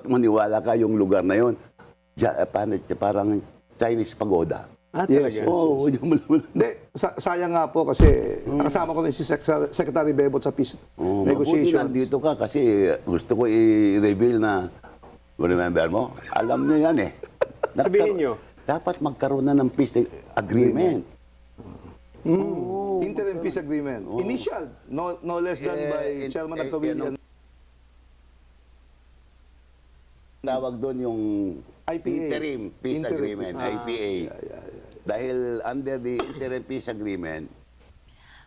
dapat maniwala ka yung lugar na yun. Parang Chinese pagoda. Yes. Oo, Hindi, sayang nga po kasi nakasama ko rin si Secretary Bebot sa peace negotiations. Nandito ka kasi gusto ko i-reveal na, remember mo? Alam niya yan eh. Sabihin nyo. Dapat magkaroon na ng peace agreement. Interim peace agreement. Initial, no less than by Chairman Nagkawilan. Tawag doon yung IPA. interim peace agreement, IPA. Yeah. Dahil under the interim peace agreement,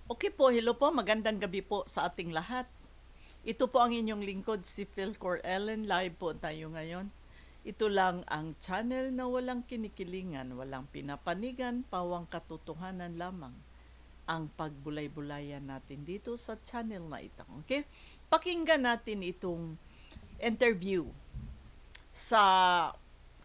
Okay po, hello po, magandang gabi po sa ating lahat. Ito po ang inyong lingkod, si Philcor Ellen. Live po tayo ngayon. Ito lang ang channel na walang kinikilingan, walang pinapanigan, pawang katotohanan lamang ang pagbulay-bulayan natin dito sa channel na ito. Okay? Pakinggan natin itong interview sa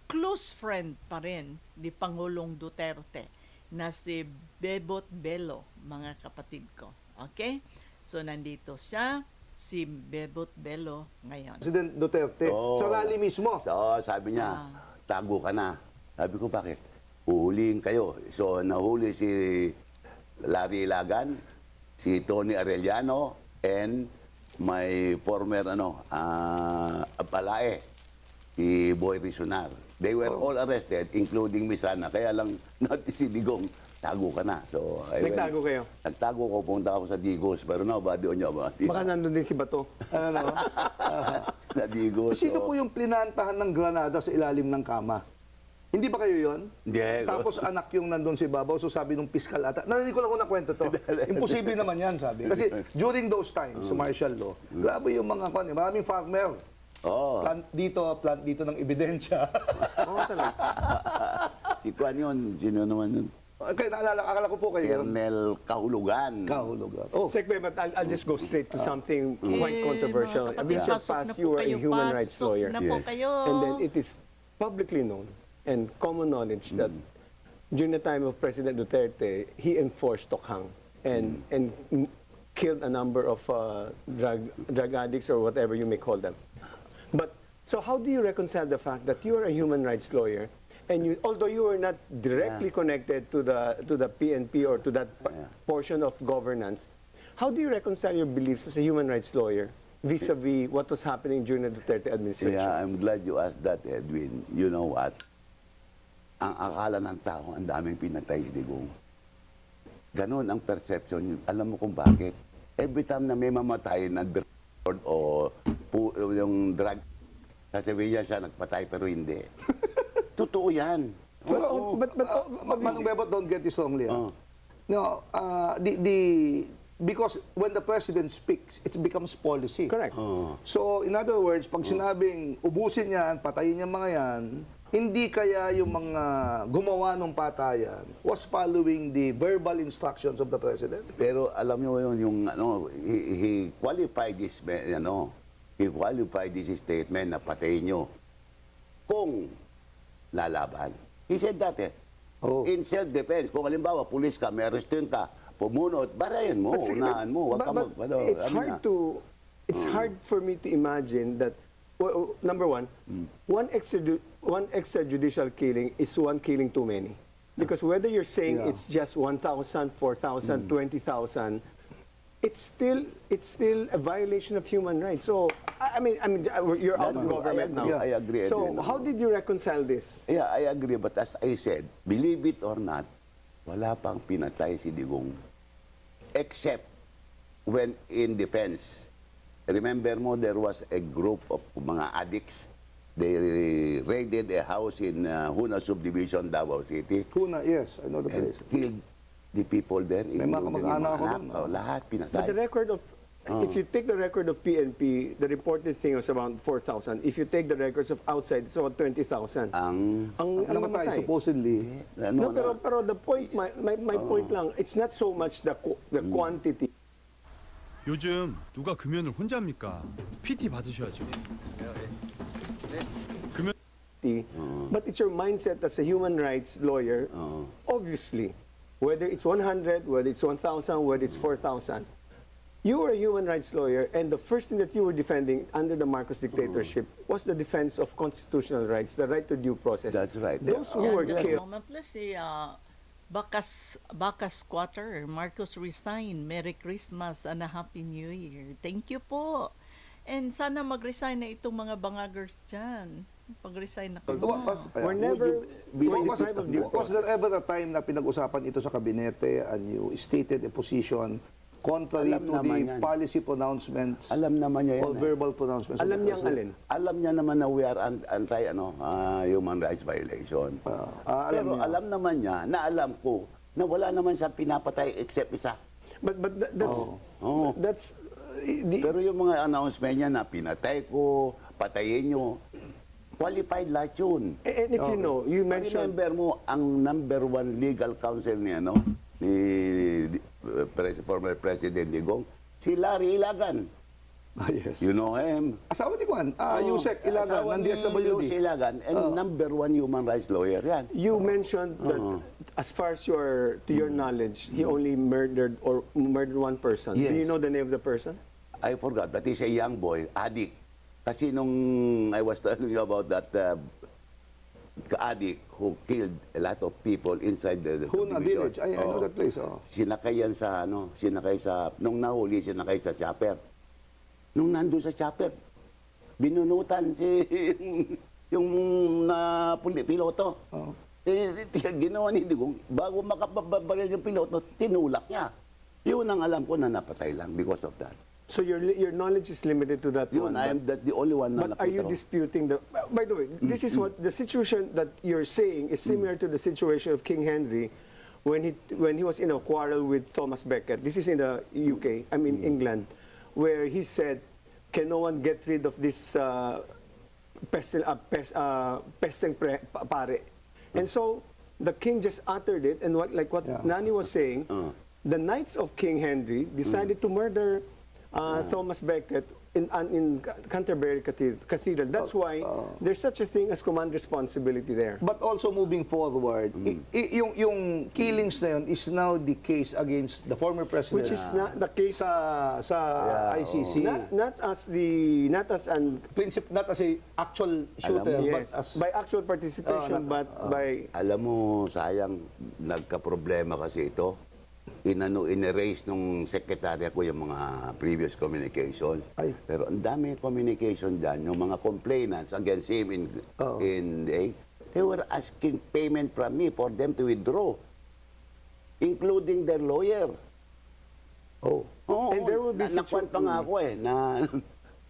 close friend pa rin ni Pangulong Duterte na si Bebot Bello, mga kapatid ko. Okay? So, nandito siya, si Bebot Bello ngayon. President Duterte, sa rally mismo. so sabi niya, tago ka na. Sabi ko, bakit? Uhulihin kayo. So, nahuli si Larry Ilagan, si Tony Arellano, and my former, Palae, si Boy Rizonar. They were all arrested, including Misana. Kaya lang, natin si Digong, tago ka na. So, Nagtago kayo? Nagtago ko, punta ako sa Digos, pero nobody on your body. Baka nandun din si Bato. Sa Digos. Sino po yung plinantahan ng granada sa ilalim ng kama? Hindi ba kayo yon? Hindi. Tapos anak yung nandun si Babaw, so sabi nung piskal ata, narinig ko lang kung nakwento to. Imposible naman yan, sabi. Kasi during those times, sa martial law, grabe yung mga maraming farmer. Plant dito ng ebidensya. Talaga. Ikuan yun, sino naman yun? Okay, akala ko po kayo. Colonel Kahulugan. Kahulugan. Sec, but I'll just go straight to something quite controversial. Mga I mean, kapatid, so pasok past na po you were a kayo, human rights pasok lawyer. na po Yes. kayo. And then it is publicly known and common knowledge that during the time of President Duterte, he enforced tokhang and killed a number of drug addicts or whatever you may call them. But so how do you reconcile the fact that you are a human rights lawyer and you, although you are not directly connected to the PNP or to that portion of governance, how do you reconcile your beliefs as a human rights lawyer vis-a-vis what was happening during the Duterte administration? Yeah, I'm glad you asked that, Edwin. You know what? Ang akala ng tao, ang daming pinatay si Digong. Ganon ang perception. Alam mo kung bakit? Every time na may mamatay na o yung drug, sasabihin niya siya nagpatay pero hindi. Totoo yan. But Manong Bebot, don't get this wrongly. No, because when the president speaks, it becomes policy. Correct. So, in other words, pag sinabing ubusin yan, patayin yung mga yan, hindi kaya yung mga gumawa ng patayan was following the verbal instructions of the president? Pero alam niyo yun, he qualified this, he qualified this statement na patayin niyo kung lalaban. He said that in self-defense, kung halimbawa, pulis ka, may arrestin ka, pumunot, barayan mo, unahan mo, wag ka it's hard for me to imagine that, number one, one extrajudicial killing is one killing too many. Because whether you're saying it's just 1,000, 4,000, 20,000, it's still a violation of human rights. So, I mean, you're out of government now. I agree. So, how did you reconcile this? Yeah, I agree. But as I said, believe it or not, wala pang pinatay si Digong. Except when in defense. Remember mo, there was a group of mga addicts. They raided a house in Huna Subdivision, Davao City. Huna, yes, I know the And place. killed the people there. May mga kamag-anak ako doon. Lahat pinatay. But the record of, if you take the record of PNP, the reported thing was around 4,000. If you take the records of outside, it's about 20,000. Ang namatay, supposedly. Pero the point, my point lang, it's not so much the quantity. 요즘 누가 금연을 혼자 합니까? PT 받으셔야죠. 금연 But it's your mindset as a human rights lawyer, obviously, whether it's 100, whether it's 1,000, whether it's 4,000, You were a human rights lawyer, and the first thing that you were defending under the Marcos dictatorship was the defense of constitutional rights, the right to due process. That's right. Those who Yan, were just a killed. moment. Let's see, Bacas Squatter, Marcos resign. Merry Christmas and a Happy New Year. Thank you po. And sana mag-resign na itong mga bangagers dyan. Pag-resign na kayo. We're never we're deprived of due Was there process. ever a time na pinag-usapan ito sa kabinete and you stated a position contrary Alam to naman the yan. policy pronouncements Alam naman niya or yan. verbal pronouncements? of Alam the niyang president? alin. Alam niya naman na we are anti human rights violation. alam Pero niya. alam naman niya na alam ko na wala naman siyang pinapatay except isa. But that's Oh. that's Pero yung mga announcement niya na pinatay ko, patayin niyo, qualified lahat yun. and if you know, you mentioned Remember mo, ang number one legal counsel ni former President Digong, si Larry Ilagan. Yes. You know him. Asawa ni Juan, Yusek Ilagan, Asawa ng ni DSWD. Lucy Ilagan, and number one human rights lawyer yan. you mentioned that as far as to your knowledge, he only murdered one person. Do Yes. you know the name of the person? I forgot, but he's a young boy, addict. Kasi nung I was telling you about that addict who killed a lot of people inside the Huna subdivision. Village. I know that place. Sinakay yan sa nung nahuli, sinakay sa chopper. Nung nandun sa chopper, binunutan yung piloto. Ginawa ni Digong, bago makapabaril yung piloto, tinulak niya. Yun ang alam ko na napatay lang because of that. So your knowledge is limited to that Yun, one. that's the only one na But are you nakita ko. disputing the? By the way, this is what the situation that you're saying is similar to the situation of King Henry when he was in a quarrel with Thomas Becket. This is in the UK, I mean England, where he said, "Can no one get rid of this pesting pare?" And so the king just uttered it, and what Nani was saying, the Knights of King Henry decided to murder Thomas Becket in Canterbury Cathedral. That's why there's such a thing as command responsibility there. But also moving forward, yung killings na yun is now the case against the former president. Which is not the case. sa ICC. Not as an Not as a actual shooter, but yes, as by actual participation, but by Alam mo, sayang, nagka-problema kasi ito. In-erase nung sekretarya ko yung mga previous communication. Ay. Pero ang dami communication dyan, yung mga complainants against him they were asking payment from me for them to withdraw, including their lawyer. oh. Oo, And there will be nakuan pa nga ako na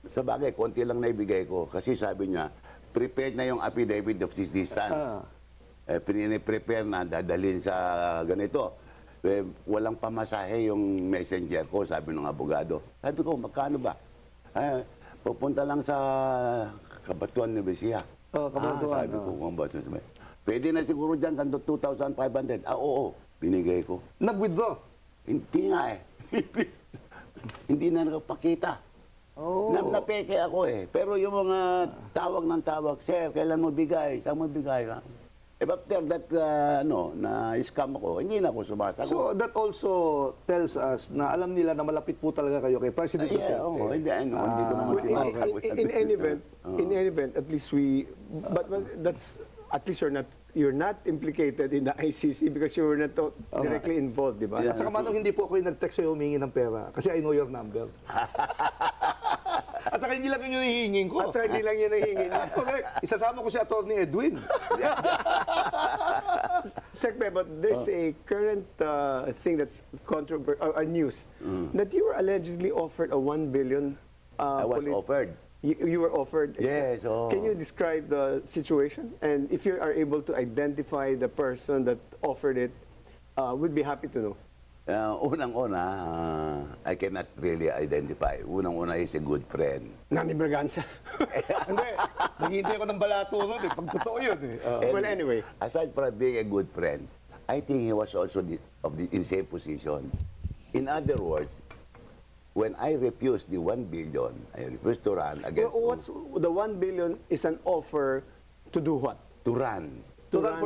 sa bagay, konti lang naibigay ko. Kasi sabi niya, prepared na yung affidavit of existence. Prepare na, dadalhin sa ganito. Walang pamasahe yung messenger ko, sabi ng abogado. Sabi ko, magkano ba? Pupunta lang sa Kabatuan ni Bisia. Kabatuan, Sabi ko, Kabatuan. Pwede na siguro dyan, kanto 2,500. Oo, binigay ko. Nag-withdraw. Hindi nga eh. Hindi na nakapakita. Napeke ako eh. Pero yung mga tawag ng tawag, sir, kailan mo bigay? Saan mo bigay? After that, na-scam ako, hindi na ako sumasagot. So that also tells us na alam nila na malapit po talaga kayo kay President Duterte. Hindi ko naman Well, in any event, at least but that's at least you're not implicated in the ICC because you were not directly involved, di ba? At saka manong hindi po ako yung nag-text sa'yo humingi ng pera kasi I know your number. At saka hindi lang yun yung hihingin ko. At saka hindi lang yan ang hingin. Correct. Isasama ko si Atty. Edwin. Sec, but there's a current thing that's news that you were allegedly offered a 1 billion. I was offered. You were offered. Yes, Can you describe the situation? And if you are able to identify the person that offered it, we'd be happy to know. Unang-una, I cannot really identify. Unang-una is a good friend. Nani Braganza. Hindi. Naghihintay ko ng balato nun eh. Pag totoo yun eh. Well, anyway. Aside from being a good friend, I think he was also in same position. In other words, when I refused the 1 billion, I refused to run against What's the 1 billion is an offer to do what? to run To run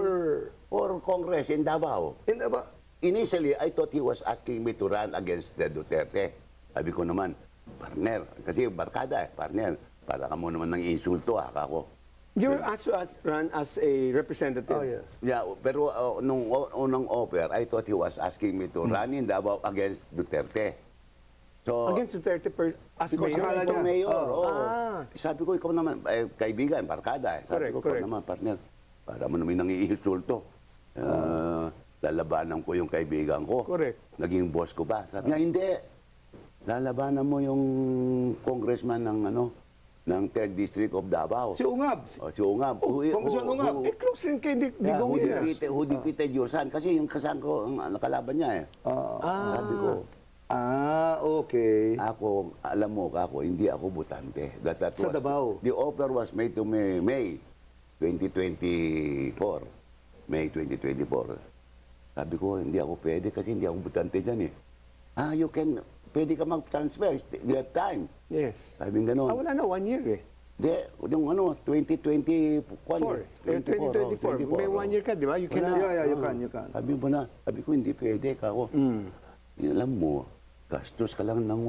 for Congress in Davao. in ba? Initially, I thought he was asking me to run against Duterte. Sabi ko naman, partner, kasi barkada partner, para ka mo naman ng insulto, ako. You were asked to run as a representative. Oh, yes. Yeah, pero nung unang offer, I thought he was asking me to run in Davao against Duterte. So, Against Duterte as because mayor? akala niya, mayor, oo. Ah. Sabi ko, ikaw naman, kaibigan, barkada. Sabi ko, ikaw naman, partner, para mo naman nangiinsulto. Lalabanan ko yung kaibigan ko. Correct. Naging boss ko ba? Sabi niya, hindi. Lalabanan mo yung congressman ng ng 3rd District of Davao. Si Ungab. Si Ungab. Congressman Ungab. Eh, close rin kay Digong yun. Who defeated your son? Kasi yung kasama ko, ang nakalaban niya eh. Sabi ko, Okay. ako, alam mo kako, hindi ako butante. That Sa Davao. The offer was made to me May 2024. May 2024. Sabi ko, hindi ako pwede kasi hindi ako butante dyan eh. Pwede ka mag-transfer. You have time. Yes. Sabi nga gano'n. Wala na, 1 year eh. Di, yung 2024. 2024. May 1 year ka, di ba? You can. Yeah, you can. Sabi mo na, sabi ko, hindi pwede kako. Alam mo, gastos ka lang ng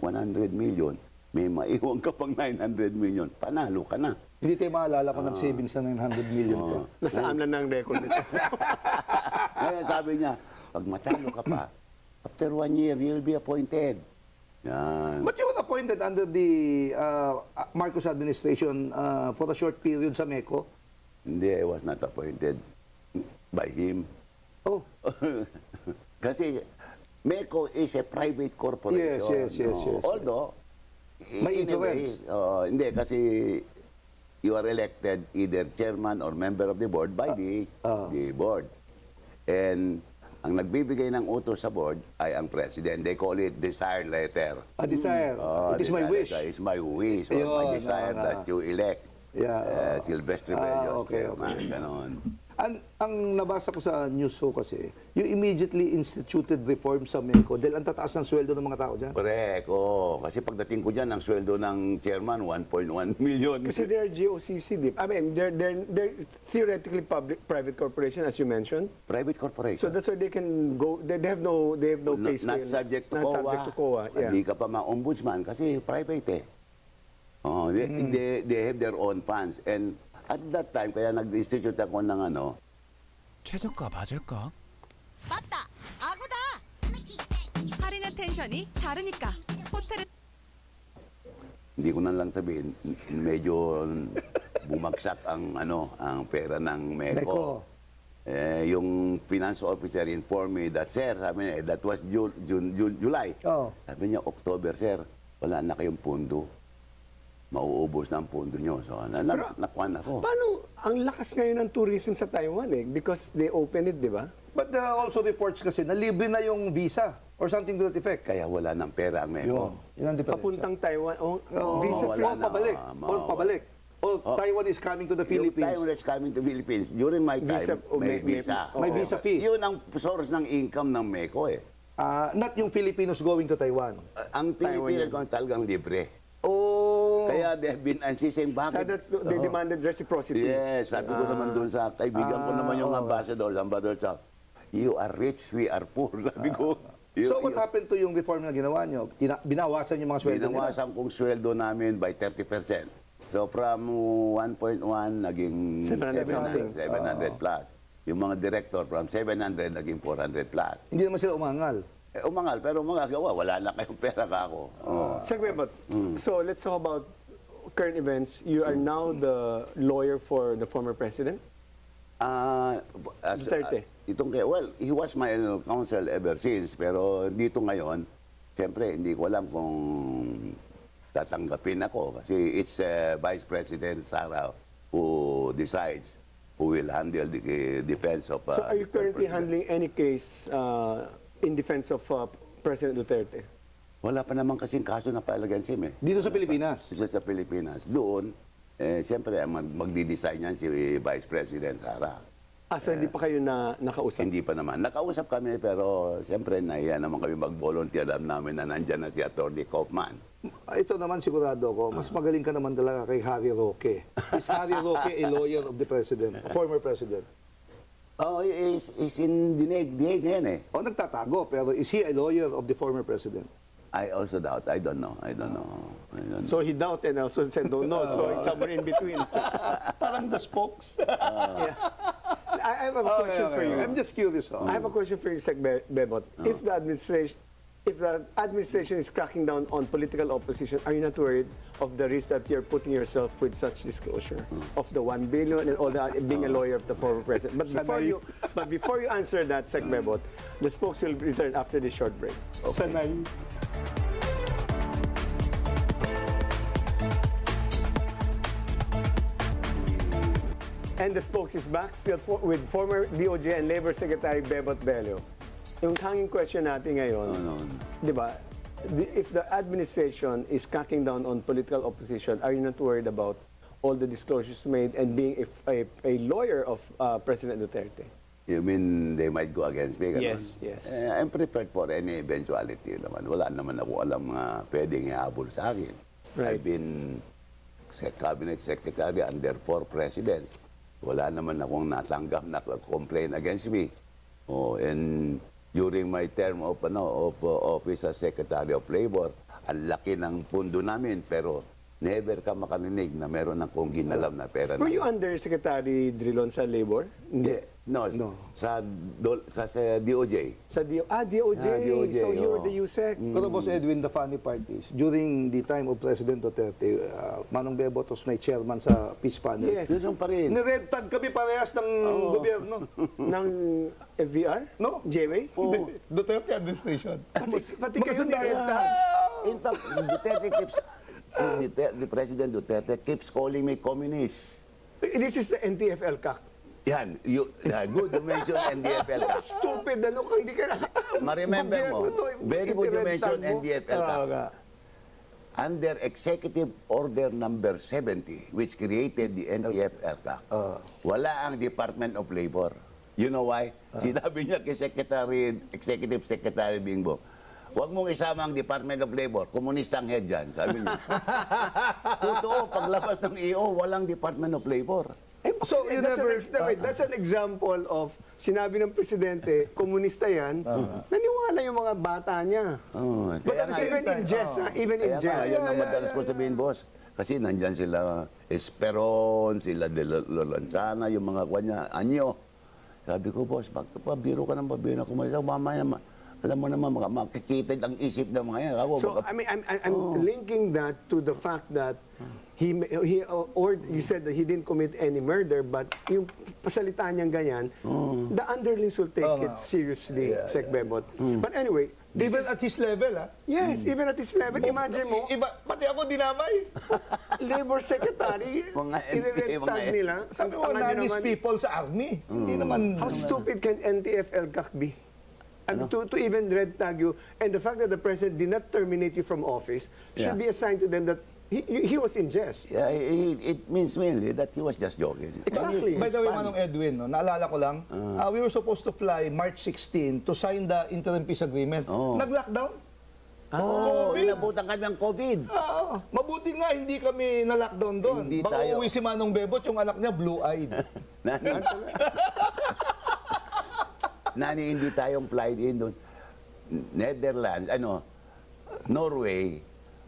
100 million, may maiwan ka pang 900 million, panalo ka na. Hindi tayo maalala ko ng savings na 900 million to. Nasa amlan ng record nito. Kaya sabi niya, pag matalo ka pa, after 1 year, you'll be appointed. Yan. But you were appointed under the Marcos administration for a short period sa MECO. Hindi, I was not appointed by him. Oh, Kasi MECO is a private corporation. Yes. Although, May in a way, influence. hindi, kasi you are elected either chairman or member of the board by the board. And ang nagbibigay ng utos sa board ay ang president. They call it desired letter. a desire. It is my Desired wish. letter. It's my wish or my Yun, desire that you elect Yeah, Silvestre Bello. okay. Ganon. Ang nabasa ko sa news show kasi, you immediately instituted reform sa MECO dahil ang tataas ng sweldo ng mga tao dyan. Correct. Kasi pagdating ko dyan, ang sweldo ng chairman, 1.1 million. Kasi they're GOCC, di ba? I mean, they're theoretically private corporation, as you mentioned. Private corporation. So that's why they can go, they have no pay scale. Not subject to Not COA. subject to COA, yeah. Hindi ka pa ma-ombudsman kasi private eh. They have their own funds. And at that time, kaya nag-institute ako ng 최저가 맞을까? 맞다! 악어다! 할인의 텐션이 다르니까 호텔은 hindi ko na lang sabihin, medyo bumagsak ang pera ng MECO. Yung finance officer informed me that, sir, sabi niya, that was July. Sabi niya, October, sir, wala na kayong pondo. Mauubos na ang pondo nyo. So, nakuha na ako. Paano, ang lakas ngayon ng tourism sa Taiwan eh, because they open it, di ba? But there are also reports kasi na libre na yung visa or something to that effect. Kaya wala ng pera ang MECO. Yun ang diferensya. Papuntang Taiwan, visa free. wala na. All pabalik. Taiwan is coming to the Philippines. Taiwan is coming to Philippines. During my time, Visa, may visa. May visa fee. Yun ang source ng income ng MECO eh. Not yung Filipinos going to Taiwan. Ang Pilipinas kung talagang libre. Oh. Kaya they have been insisting, So bakit? they demanded reciprocity. Yes, sabi ko naman doon sa kaibigan ko naman yung ambassador sa you are rich, we are poor. Sabi ko. So what happened to yung reform na ginawa nyo? Binawasan yung mga sweldo nila? Binawasan kong sweldo namin by 30%. So from 1.1 naging 700 plus. Yung mga director from 700 naging 400 plus. Hindi naman sila umangal. Umangal, pero magagawa, wala na kayong pera ka ako. So let's talk about current events. You are now the lawyer for the former president? Duterte. He was my counsel ever since, pero dito ngayon, siyempre, hindi ko alam kung tatanggapin ako. Kasi it's Vice President Araw who decides who will handle the defense of... So are you currently handling any case in defense of President Duterte? Wala pa naman kasing kaso na palagyan sim eh. Dito sa Pilipinas? Isa sa Pilipinas. Doon, siyempre, magdi-design yan si Vice President Sara. So hindi pa kayo nakausap? Hindi pa naman. Nakausap kami, pero siyempre, nahiya naman kami mag-volunteer. Alam namin na nandyan na si Atty. Kaufman. Ito naman sigurado ko, mas magaling ka naman talaga kay Harry Roque. Is Harry Roque a lawyer of the president, former president? Is in Dinig ngayon eh. Nagtatago, pero is he a lawyer of the former president? I also doubt. I don't know. So he doubts and also said don't know. So it's somewhere in between. Parang the spokes. Yeah. I have a question for you. I'm just curious. I have a question for you, Sec Bebot. If the administration is cracking down on political opposition, are you not worried of the risk that you're putting yourself with such disclosure of the 1 billion and all that, being a lawyer of the former president? But before you answer that, Sec Bebot, the spokes will return after this short break. Sanay. And the spokes is back still with former DOJ and Labor Secretary Bebot Bello. Yung hanging question natin ngayon, di ba, if the administration is cracking down on political opposition, are you not worried about all the disclosures made and being a lawyer of President Duterte? You mean they might go against me? Ganun? Yes. I'm prepared for any eventuality naman. Wala naman ako alam pwedeng ihabol sa akin. Right. I've been cabinet secretary under 4 presidents. Wala naman akong natanggap na complaint against me. And during my term of office as Secretary of Labor, ang laki ng pundo namin, pero never ka makarinig na meron akong ginalam na pera. Were you under Secretary Drilon sa Labor? Hindi. No. Sa DOJ. Sa DOJ. DOJ, So you were the USEC. Pero Boss Edwin, the funny part is, during the time of President Duterte, Manong Bebot was my chairman sa peace panel. Yes. Yun pa rin. Ni-red tag kami parehas ng gobyerno. Ng FVR? No? JWay? Duterte administration. Pati kayo ni-red tag. In fact, the President Duterte keeps calling me communist. This is the NTF-LCAC. Yan, good to mention NDFL. That's stupid. Ano kung hindi ka na... Ma-remember mo, very good to mention NDFL. Under Executive Order Number 70, which created the NTF-LCAC, wala ang Department of Labor. You know why? Sinabi niya kay Executive Secretary Bingbo, huwag mong isama ang Department of Labor, komunista ang head dyan, sabi niya. Totoo, paglabas ng EO, walang Department of Labor. So that's an example of sinabi ng presidente, komunista yan, naniwala yung mga bata niya. But even in jest, even in jest. Yan ang madalas ko sabihin, boss. Kasi nandyan sila Esperon, sila De Lorenzana, yung mga kanya, anyo. Sabi ko, boss, pabiro ka ng pabiro na kumalisa, mamaya, alam mo naman, makikitid ang isip ng mga yan. So, I mean, I'm linking that to the fact that or you said that he didn't commit any murder, but yung pasalita niyang ganyan, the underlings will take it seriously, Sec Bebot. But anyway, Even at his level, yes, even at his level, imagine mo, pati ako dinamay. Labor Secretary, i-red tag nila. Sabi ko, nanis people sa army. Hindi naman... How stupid can NTF-LCAC be? And to even red tag you, and the fact that the president did not terminate you from office should be assigned to them that he was in jest. Yeah, it means mainly that he was just joking. Exactly. By the way, Manong Edwin, no, naalala ko lang, we were supposed to fly March 16 to sign the interim peace agreement. Nag-lockdown. Inabutan kami ng COVID. Mabuti nga, hindi kami na-lockdown doon. Hindi Baka tayo. uwi si Manong Bebot, yung anak niya blue-eyed. Nani, hindi tayong flight in doon. Netherlands, Norway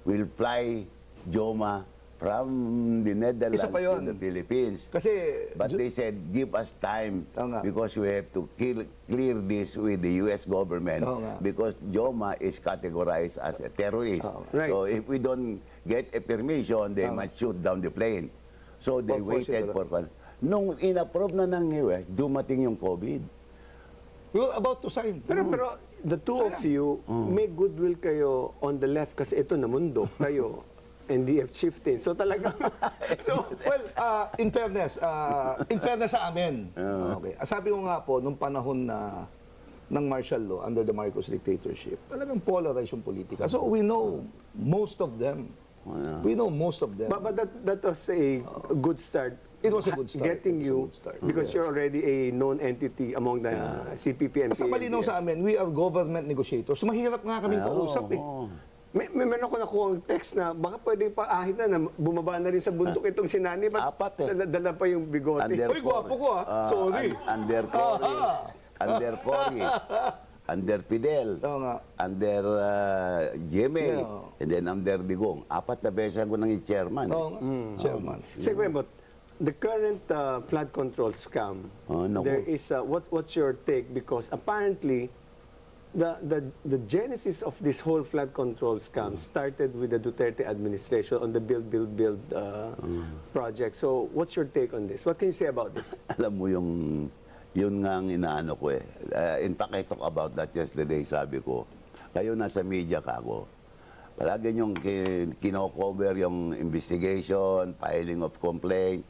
will fly Joma from the Netherlands Isa pa yun. to the Philippines. Kasi... But they said, give us time because we have to clear this with the U.S. government because Joma is categorized as a terrorist. Right. So if we don't get a permission, they might shoot down the plane. So they waited for... Nung in-approve na ng US, dumating yung COVID. We were about to sign. Pero the two of you, may goodwill kayo on the left kasi ito na Mundo, kayo. NDF chieftain. So talaga. Well, in fairness sa amin. Okay. Sabi ko nga po, nung panahon ng martial law under the Marcos dictatorship, talagang polarized yung politika. So we know most of them. We know most of them. But that was a good start. It was a good start. Getting you, because you're already a known entity among the CPP and Basta malinaw sa amin, we are government negotiators. Mahirap nga kaming kausap eh. Meron ako nakuha ang text na baka pwede pa ahit na bumaba na rin sa bundok itong sinani. Apat eh. Dala pa yung bigote. Uy, gwapo ko Sorry. Under Cory. under Fidel, Oo nga. under GMA, Yeah. and then under Digong. 4 na beses ako nang chairman. Oo nga, chairman. Sige, but the current flood control scam, Oh, naku. there is, what's your take? Because apparently, the genesis of this whole flood control scam started with the Duterte administration on the build project. So what's your take on this? What can you say about this? Alam mo yun nga ang inaano ko eh. In fact, I talk about that yesterday, sabi ko, kayo nasa media ka ako. Palagi niyong kino-cover yung investigation, filing of complaint.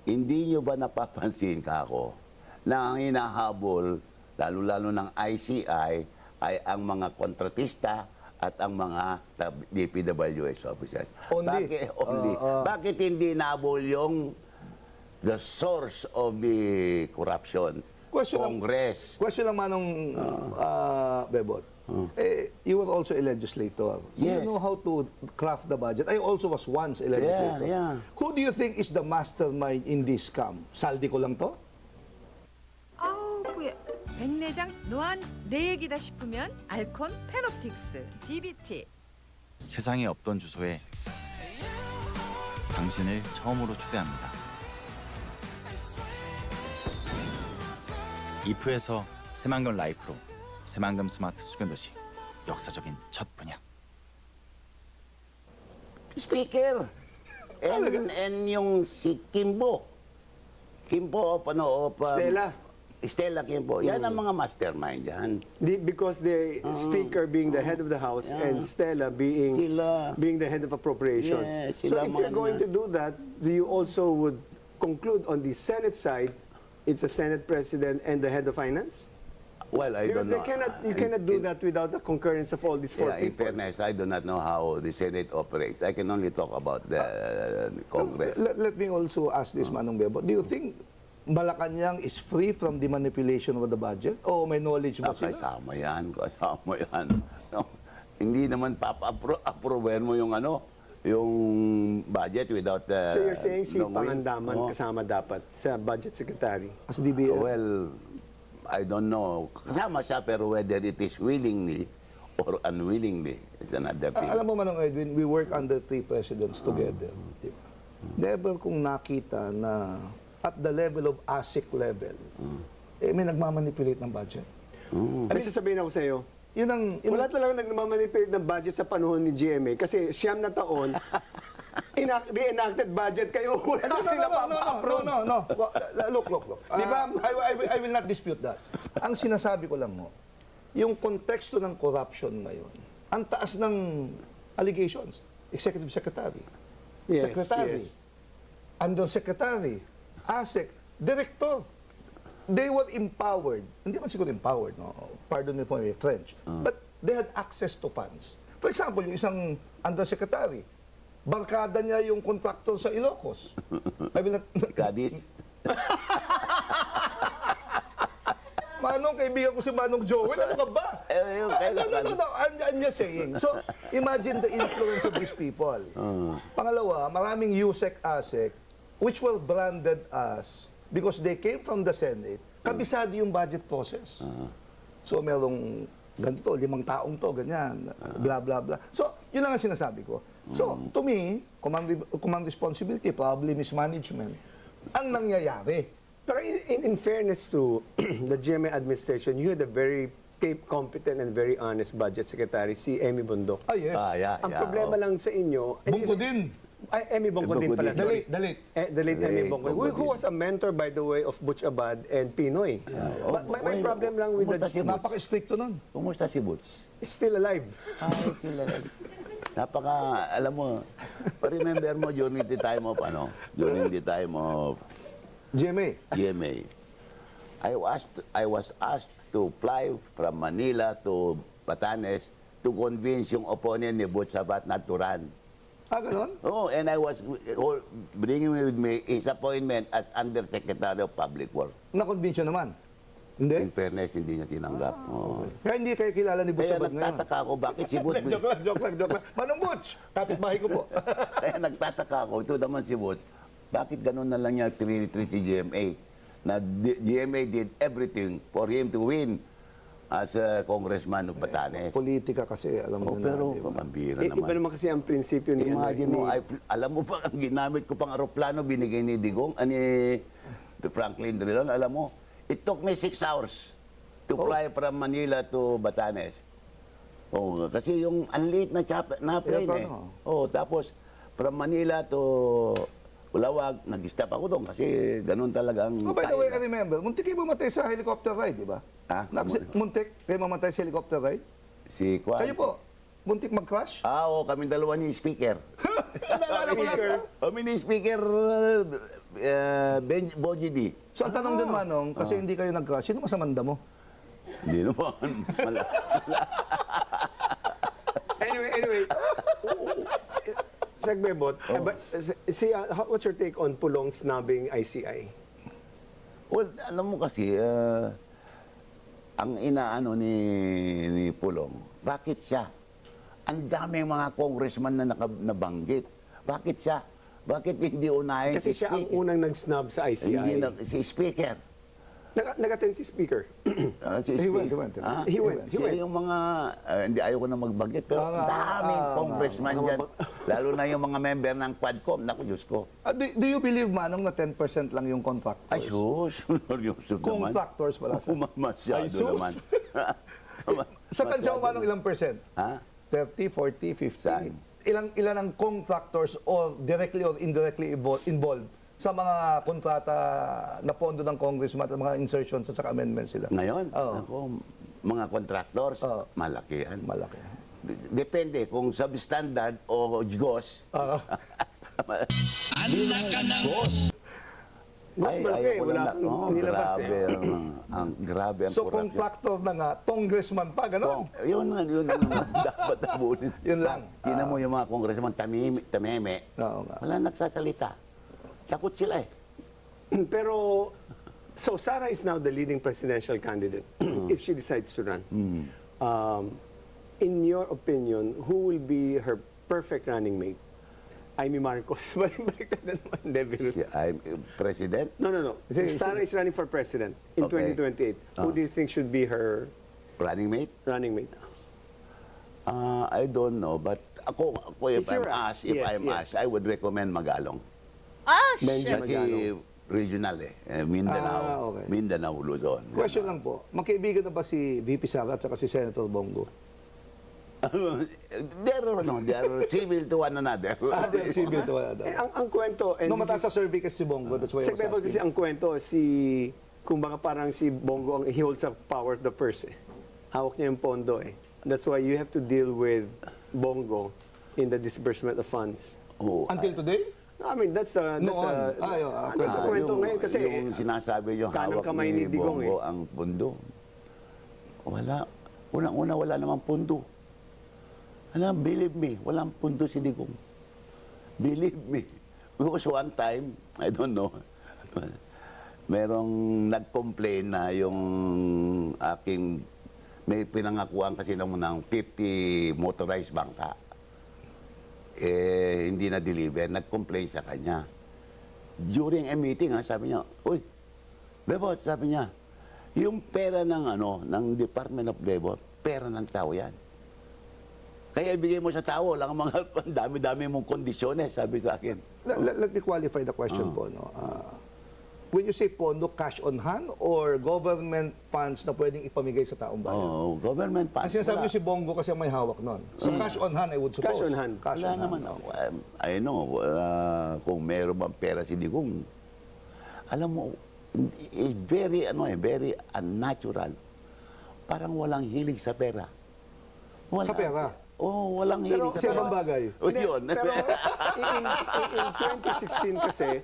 Hindi niyo ba napapansin ka ako na ang hinahabol, lalo-lalo ng ICI, ay ang mga kontratista at ang mga DPWH officers? Only. Bakit hindi nahabol yung the source of the corruption? Congress. Question lang manong Bebot. You were also a legislator. Do you Yes. know how to craft the budget? I also was once a legislator. Yeah. Who do you think is the mastermind in this scam? Saldi ko lang to? 아우 뭐야 백내장 노안 내 얘기다 싶으면 알콘 페노픽스 DBT 세상에 없던 주소에 당신을 처음으로 초대합니다. 이프에서 새만금 라이프로 새만금 스마트 수변도시 역사적인 첫 분야. Speaker. And yung si Kimbo. Kimbo of Stella Kimbo. Yan ang mga mastermind yan. Because the speaker being the head of the house and Stella being the head of appropriations. Yes, So sila if you're mga- going to do that, do you also would conclude on the Senate side, it's a Senate president and the head of finance? Well, I Because don't know. you cannot do that without the concurrence of all these four Yeah, in people. fairness, I do not know how the Senate operates. I can only talk about the Congress. Let me also ask this, Manong Bebot. Do you think Malacanang is free from the manipulation of the budget? O may knowledge ba sila? Kasama yan. No, hindi naman papa-approvean mo yung budget without the... So you're saying si knowing. Pangandaman kasama dapat sa budget secretary? As DBM? Well, I don't know. Kasama siya, pero whether it is willingly or unwillingly, it's another thing. Alam mo, Manong Edwin, we work under 3 presidents together. Diba? Never kong nakita na at the level of ASIC level, may nagmamanipulate ng budget. May sasabihin ako sa iyo, Yun ang... wala talagang nagmamanipulate ng budget sa panahon ni GMA kasi 9 na taon, re-enacted budget kayo. Wala kayo napapa-approve. No. Look. Di ba? I will not dispute that. Ang sinasabi ko lang mo, yung konteksto ng corruption ngayon, ang taas ng allegations. Executive Secretary, Yes, Secretary, yes. Undersecretary, ASEC, Director. They were empowered. Hindi man siguro empowered, no? Pardon me for my French. But they had access to funds. For example, yung isang undersecretary, barkada niya yung contractor sa Ilocos. I will not... Cadiz. Manong, kaibigan ko si Manong Joel, ano ka ba? No. I'm just saying. So, imagine the influence of these people. Pangalawa, maraming USEC, ASEC, which were branded as, because they came from the Senate, kabisado yung budget process. So, merong ganito, 5 taong to, ganyan, blah, blah, blah. So, yun lang ang sinasabi ko. So, to me, command responsibility, probably mismanagement, ang nangyayari. Pero in fairness to the GMA administration, you had a very competent and very honest budget secretary, si Emmy Mundo. Ah, yes. Ang problema lang sa inyo... Bungko din. Ay, Emmy Bongko din pala. Sorry. Dalit. The late Emmy Bongko. Who was a mentor, by the way, of Butch Abad and Pinoy. But my problem lang with the... Napaka-stricto nun. Kumusta si Boots? Is still alive. Alam mo, remember mo during the time of, GMA. I was asked to fly from Manila to Batanes to convince yung opponent ni Butch Abad not to run. Ah, ganon? Oh, and I was bringing with me his appointment as Undersecretary of Public Works. Na-convince naman. In Hindi? fairness, hindi niya tinanggap. Oh. Kaya hindi kayo kilala ni Butch Kaya Abad ngayon. nagtataka ako, bakit si Butch... Joke lang. Manong Butch, kapitbahay ko po. Kaya nagtataka ako, ito naman si Butch, bakit ganun na lang niya tinitreat si GMA? Na GMA did everything for him to win as a congressman of Batanes. Politika kasi, alam mo na. Pero di ba? pambira Iba naman. naman kasi ang prinsipyo ni... Imagine mo, alam mo pa, ang ginamit ko pang aeroplano, binigay ni Digong, ni Franklin Drilon, alam mo, it took me 6 hours to fly from Manila to Batanes. Oh, kasi yung unlit na plane eh. Oh, tapos from Manila to Ulawag, nag-stop ako doon kasi ganun talaga ang... Oh, by the way, I remember, muntik kayo mamatay sa helicopter ride, di ba? Ha? Muntik kayo mamatay sa helicopter ride? Si Kwan. Kayo po, muntik mag-crash? Oo, kami dalawa ni speaker. Kami ni speaker Boji D. So ang tanong din, Manong, kasi hindi kayo nag-crash, sino masamanda mo? Hindi naman. Anyway, Segbebot, what's your take on Pulong snubbing ICI? Well, alam mo kasi, ang inaano ni Pulong, bakit siya? Ang daming mga congressman na nabanggit. Bakit siya? Bakit hindi unahin Kasi si siya ang Speaker? unang nag-snub sa ICI. Hindi si Speaker. Nag-attend si Speaker. Si He Speaker. went. He went. Siya yung mga, hindi ayaw ko na magbanggit, pero daming congressman dyan. Lalo na yung mga member ng Quadcom. Naku, Diyos ko. Do you believe, Manong, na 10% lang yung contractors? Ay, sus. Seryoso naman. Contractors pala sa... Masyado Ay, sus. naman. Sa tansya ko, Manong, ilang percent? Ha? 30, 40, 50? Saan? Ilan ang contractors or directly or indirectly involved sa mga kontrata na pondo ng congressman at mga insertions at saka amendments sila? Ngayon, Oo. ako, mga contractors, Oo. malaki yan. Malaki. Depende kung substandard o GOS. Mas malaki, wala kang nilabas grabe, grabe ang So, corruption. contractor na nga, congressman pa, gano'n? Yun ang dapat abunin. Yun lang. Tingnan mo yung mga congressman, tameme. Oo nga. Wala nagsasalita. Takot sila eh. Pero, so Sara is now the leading presidential candidate if she decides to run. In your opinion, who will be her perfect running mate? Amy Marcos. Baliktad na naman, Devin. I'm president. No. Sara is running for president in Okay. 2028. Who do you think should be her Running mate? running mate? I don't know, but ako if If you're I'm asked, asked, yes. I would recommend Magalong. Benji Shit. Kasi regional Mindanao. Okay. Mindanao, Luzon. Question lang po, magkaibigan na ba si VP Sara at saka si Senator Bongo? They are civil to one another. They're civil to one another. Ang kwento, and No, this mataas sa is- survey kasi si Bongo, that's why I was Kasi kasi asking. ang kwento, kung baka parang si Bongo, he holds the power of the purse. Hawak niya yung pondo eh. That's why you have to deal with Bongo in the disbursement of funds. Oh, Until today? I mean, that's a kwento ngayon kasi yung sinasabi yung kanang hawak kamay ni ni Digong Bongo ang pundo. Wala. Unang-una, wala namang pundo. Believe me, walang pundo si Digong. Believe me. Because one time, I don't know, merong nag-complain na yung aking, may pinangakuan kasi ng 50 motorized bangka. Hindi na-deliver. Nag-complain sa kanya. During a meeting, sabi niya, uy, Bebot, sabi niya, yung pera ng Department of Labor, pera ng tao yan. Kaya ibigay mo sa tao, lang mga ang dami-dami mong kondisyones, sabi sa akin. Let me qualify the question po. No? When you say pondo, cash on hand or government funds na pwedeng ipamigay sa taong bayan? Oh, government funds. Ang sinasabi wala. niyo si Bongo kasi ang may hawak nun. So cash on hand, I would suppose. Cash on hand. Cash Wala on naman. hand. I know, kung meron bang pera si Digong, alam mo, very unnatural. Parang walang hilig sa pera. Wala. Sa pera? Oh, walang hilig Sa ibang bagay? Oh, yun. Pero in 2016 kasi,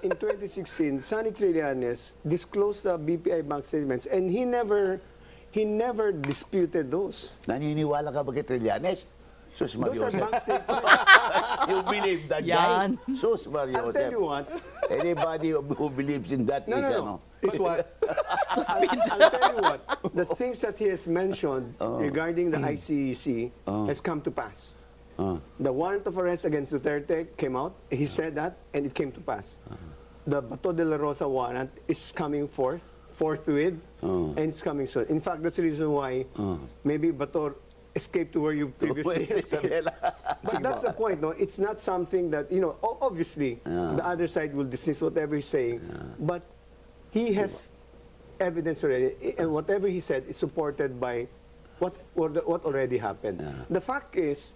in 2016, Sonny Trillanes disclosed the BPI bank statements and he never disputed those. Naniniwala ka ba kay Trillanes? Sus Those are Mario. bank statements. You believe that Yan. guy? Sus Mario. I'll tell you what. Anybody who believes in that No, is no, no. Is what? I'll tell you what. The things that he has mentioned regarding the ICC has come to pass. The warrant of arrest against Duterte came out. He said that, and it came to pass. The Bato de la Rosa warrant is coming forth forthwith, and it's coming soon. In fact, that's the reason why maybe Bator escaped to where you previously escaped. But that's the point, no? It's not something that, you know, obviously, the other side will dismiss whatever he's saying, but he has evidence already, and whatever he said is supported by what already happened. The fact is,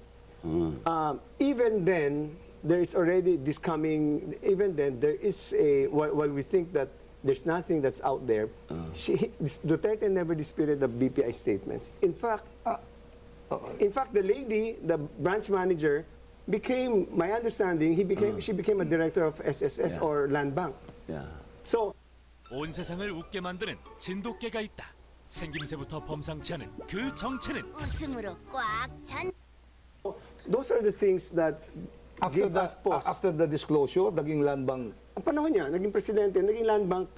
even then, there is already this coming, even then, there is a, while we think that there's nothing that's out there, Duterte never disputed the BPI statements. In fact, the lady, the branch manager, became, my understanding, she became a director of SSS or Land Bank. So, 온 세상을 웃게 만드는 진돗개가 있다. 생김새부터 범상치 않은 그 정체는 웃음으로 꽉 찬. those are the things that give us pause. After the disclosure, naging land bank. Ang panahon niya, naging presidente, naging land bank,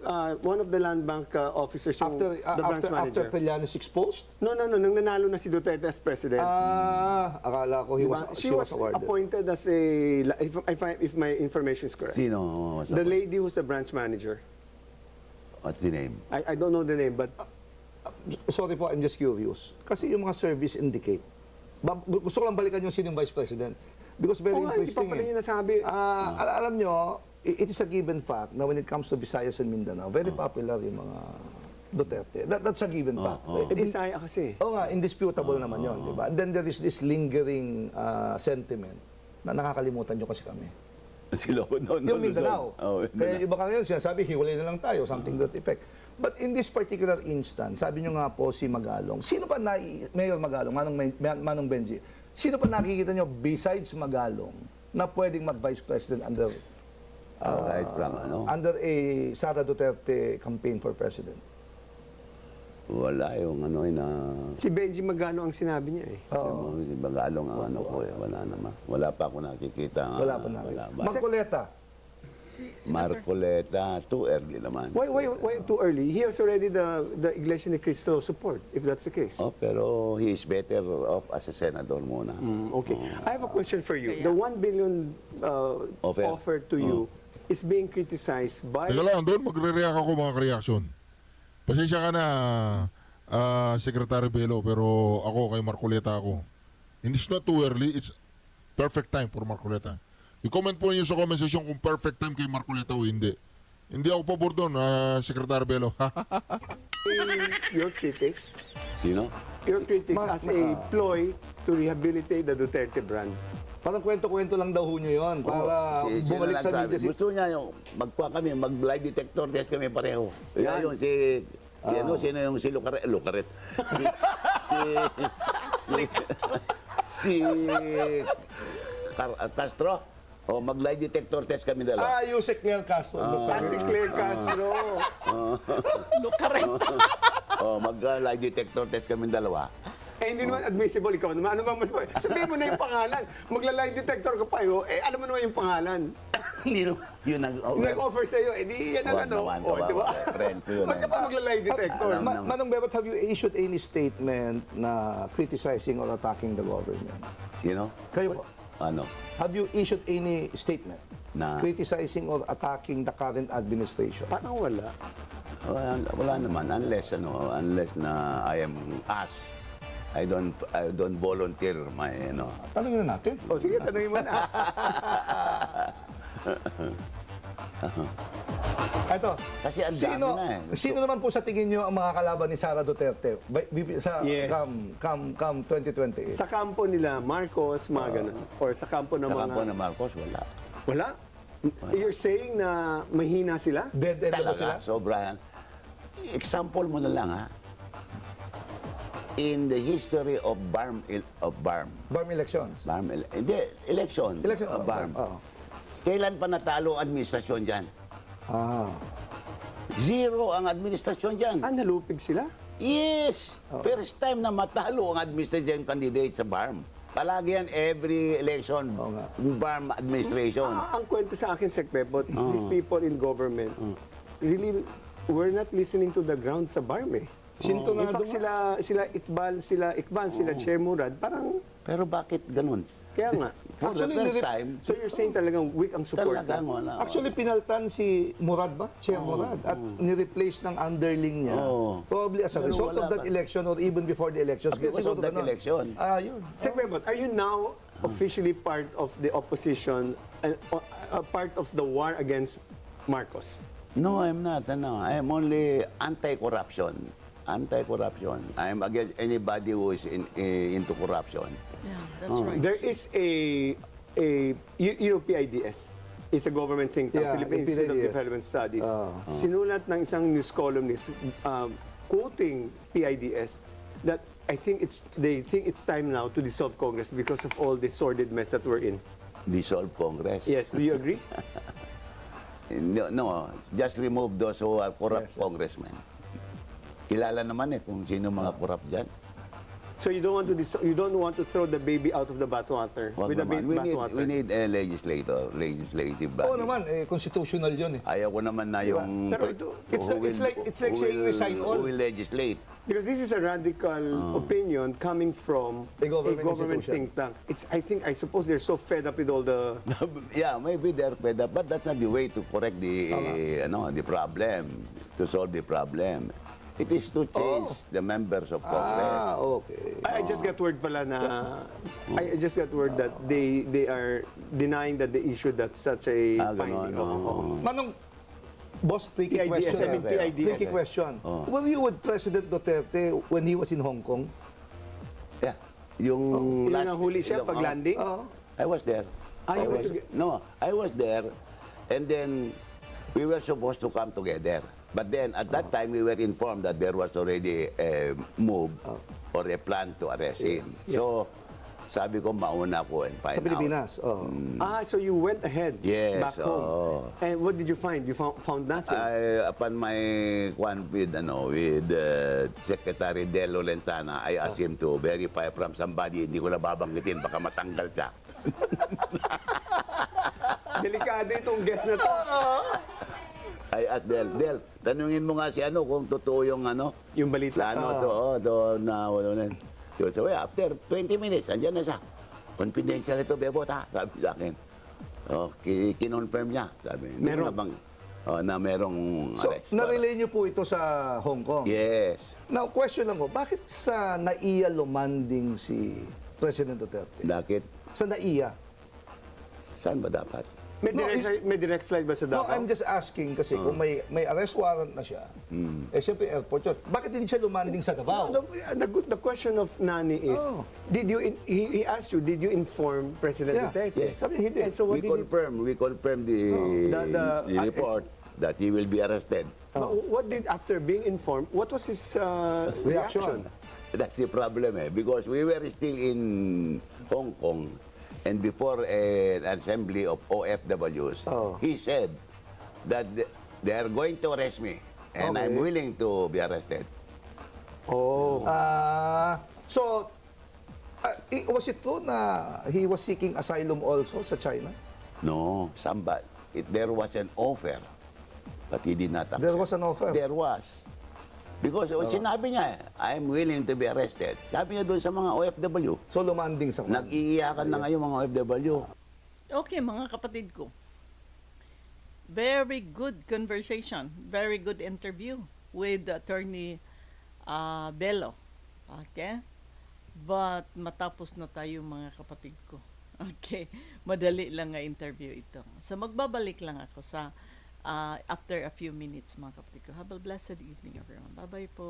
one of the land bank officers, yung the branch manager. After Trillanes exposed? No, nang nanalo na si Duterte as president. Akala ko She was awarded. appointed as a, if my information is correct. Sino? The lady who's the branch manager. What's the name? I don't know the name, but Sorry po, I'm just curious. Kasi yung mga service indicate. Gusto ko lang balikan yung sino yung vice president. Because very hindi pa interesting. pala niya nasabi. Alam nyo, it is a given fact na when it comes to Visayas and Mindanao, very popular yung mga Duterte. That's a given fact. Bisaya kasi. Oo nga, indisputable naman yun, di ba? And then there is this lingering sentiment na nakakalimutan nyo kasi kami. Yung Mindanao. Kaya iba ka ngayon, sinasabi, hiwalay na lang tayo, something to that effect. But in this particular instance, sabi nyo nga po si Magalong, sino pa Mayor Magalong, Manong Benji, sino pa nakikita nyo besides Magalong na pwedeng mag-Vice President under under a Sara Duterte campaign for President? Wala yung ano na... Si Benji Magano ang sinabi niya eh. Si Magalong ang ano ko eh. Wala naman. Wala pa ako nakikita. Wala pa nakikita. Marcoleta. Marcoleta, too early naman. Why too early? He has already the Iglesia ni Cristo support, if that's the case. Pero he is better off as a senador muna. Okay. I have a question for you. The 1 billion offer to you is being criticized by... Teka lang, doon magre-react ako mga reaction. Pasensya ka na, Secretary Bello, pero ako kay Marcoleta ako. And it's not too early, it's perfect time for Marcoleta. I-comment po niyo sa comment section kung perfect time kay Marcoleta o hindi. Hindi ako pabor doon, Secretary Bello. Your critics? Sino? Your critics as a ploy to rehabilitate the Duterte brand. Parang kwento-kwento lang daw ho nyo yun para bumalik sa media. Gusto niya yung magkuha kami, mag-lie detector test kami pareho. Yan yung sino yung si Lucaret. Si Castro. O mag-lie detector test kami dalawa. Yusek Claire Castro. Si Claire Castro. Lucaret. Mag-lie detector test kami dalawa. Hindi naman admissible. Ikaw naman, ano bang mas... Sabihin mo na yung pangalan. Magla-lie detector ka pa yun. Alam mo naman yung pangalan. Yun nag-offer sa'yo. Di yan ang ano. Di ba? Ba't ka pa magla-lie detector? Manong Bebot, have you issued any statement na criticizing or attacking the government? Sino? Kayo po. Ano? Have you issued any statement na criticizing or attacking the current administration? Parang wala. Wala naman unless na I am asked. I don't volunteer my Tanungin na natin. Sige, tanungin mo na. Ito. Kasi ang dami na eh. Sino naman po sa tingin nyo ang mga kalaban ni Sara Duterte sa come 2028? Sa kampo nila, Marcos, mga ganun. Or sa kampo ng Sa mga... kampo ng Marcos, wala. Wala? You're saying na mahina sila? Dead end na ba sila? Talaga, sobra. Example mo na lang ha. In the history of BARM elections. Election of BARM. Kailan pa natalo ang administrasyon dyan? Zero ang administrasyon dyan. Nalupig sila? Yes! First time na matalo ang administration candidate sa BARM. Palagi yan, every election, BARM administration. Ang kwento sa akin, Sec Bebot, these people in government, really, we're not listening to the ground sa BARM eh. In fact, sila Iqbal, sila Chair Murad, parang... Pero bakit ganun? Kaya nga. For the Actually, first time, So you're saying talagang weak ang support? talagang wala. Actually, pinaltan si Murad ba? Chair Murad. At ni-replace ng underling niya. Oo. Probably as a Pero result wala of that pa. election or even before the elections. Because Siguro of that ganun. election. Yun. But are you now officially part of the opposition, part of the war against Marcos? No, I'm not. Ano, I'm only anti-corruption. Anti-corruption. I'm against anybody who is into corruption. Yeah, that's right. There is PIDS. It's a government think tank, Yeah, Philippine Institute of PIDS. Development Studies. Sinulat ng isang news columnist quoting PIDS that they think it's time now to dissolve Congress because of all this sordid mess that we're in. Dissolve Congress. Yes, do you agree? No, just remove those who are corrupt congressmen. Kilala naman kung sino mga corrupt dyan. So you don't want to throw the baby out of the bathwater Wag with the naman. bathwater. We need a legislative body. Oo naman, constitutional yun eh. Ayaw ko naman na yung... Pero ito, it's like saying recite all. Who will legislate. Because this is a radical opinion coming from A government think tank. I suppose they're so fed up with all the... Yeah, maybe they're fed up, but that's not the way to correct the problem, to solve the problem. It is to change the members of Congress. Okay. I just got word pala na... I just got word that they are denying that they issued that such a finding. Oo. Manong, boss, tricky PIDS, question. I mean PIDS. Tricky question. Were you with President Duterte when he was in Hong Kong? Yeah. Yung Yung nahuli siya pag landing? I was there. Ah, you went No, I was there, and then we were supposed to come together. But then, at that time, we were informed that there was already a move or a plan to arrest him. So, sabi ko, mauna ko and find Sa Pilipinas? out. So you went ahead Yes, back home. And what did you find? You found nothing? Upon my one with Secretary Delo Lenzana, I asked him to verify from somebody, hindi ko na babanggitin, baka matanggal siya. Delikado itong guest na to. I asked Del, tanungin mo nga si kung totoo yung Yung balita. So, after 20 minutes, andyan na siya. Confidential ito, Bebot, ha? Sabi sa akin. Kinonfirm niya. Sabi, Meron. na merong So, arrest. narelay niyo po ito sa Hong Kong? Yes. Now, question lang ko, bakit sa NAIA lumanding si President Duterte? Bakit? Sa NAIA? Saan ba dapat? May direct flight ba sa No, Davao? I'm just asking kasi kung may arrest warrant na siya, siyempre airport yun. Bakit hindi siya lumanding sa Davao? The question of Nani is, he asked you, did you inform President Duterte? Sabi niya, hindi. And so what We confirm the report that he will be arrested. What did, after being informed, what was his reaction? That's the problem, because we were still in Hong Kong, and before an assembly of OFWs, he said that they are going to arrest me, and I'm willing to be arrested. So, was it true na he was seeking asylum also sa China? No, there was an offer, but he did not accept. There was an offer? There was. Because sinabi niya, I'm willing to be arrested. Sabi niya doon sa mga OFW. So, lumanding sa kanya. Nag-iiyakan na ngayon mga OFW. Okay, mga kapatid ko. Very good conversation. Very good interview with Attorney Bello. Okay? But matapos na tayo mga kapatid ko. Okay? Madali lang nga interview ito. So magbabalik lang ako sa after a few minutes mga kapatid ko. Have a blessed evening everyone. Bye-bye po.